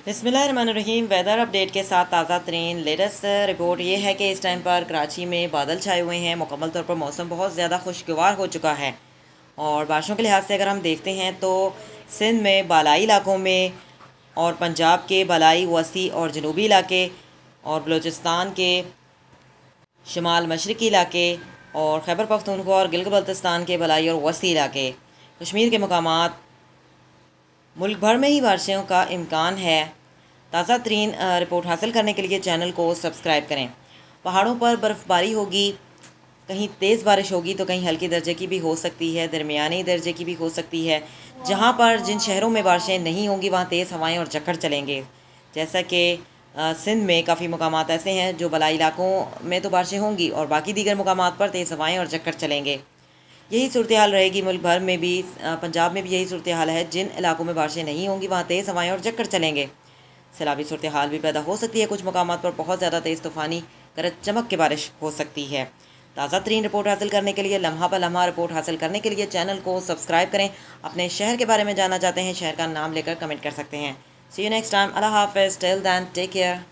बिस्मिल्लाहिर्रहमानिर्रहीम। Weather update के साथ ताज़ा तरीन लेटेस्ट रिपोर्ट ये है कि इस टाइम पर कराची में बादल छाए हुए हैं। मुकम्मल तौर पर मौसम बहुत ज़्यादा खुशगवार हो चुका है और बारिशों के लिहाज से अगर हम देखते हैं तो सिंध में बालाई इलाकों में और पंजाब के बालाई वसी और जनूबी इलाके और बलूचिस्तान के शमाल मशरक़ी इलाके और खैबर पख्तूनख्वा और गिलगित बल्तिस्तान के बालाई और वसी इलाके, कश्मीर के मकामात, मुल्क भर में ही बारिशों का इम्कान है। ताज़ा तरीन रिपोर्ट हासिल करने के लिए चैनल को सब्सक्राइब करें। पहाड़ों पर बर्फ़बारी होगी, कहीं तेज़ बारिश होगी तो कहीं हल्के दर्जे की भी हो सकती है, दरमियानी दर्जे की भी हो सकती है। जहाँ पर जिन शहरों में बारिशें नहीं होंगी वहाँ तेज़ हवाएं और झक्कड़ चलेंगे। जैसा कि सिंध में काफ़ी मकामात ऐसे हैं जो बलाई इलाकों में तो बारिशें होंगी और बाकी दीगर मकामात पर तेज़ हवाएं और झक्कड़ चलेंगे। यही सूरत हाल रहेगी मुल्क भर में भी। पंजाब में भी यही सूरत हाल है। जिन इलाकों में बारिशें नहीं होंगी वहाँ तेज़ हवाएं और झक्कड़ चलेंगे। सैलाबी सूरत हाल भी पैदा हो सकती है। कुछ मकामात पर बहुत ज़्यादा तेज़ तूफ़ानी गरज चमक की बारिश हो सकती है। ताज़ा तरीन रिपोर्ट हासिल करने के लिए, लम्हा ब लम्हा रिपोर्ट हासिल करने के लिए चैनल को सब्सक्राइब करें। अपने शहर के बारे में जानना चाहते हैं, शहर का नाम लेकर कमेंट कर सकते हैं। See you next time. अल्लाह हाफ़िज़। Till then take care.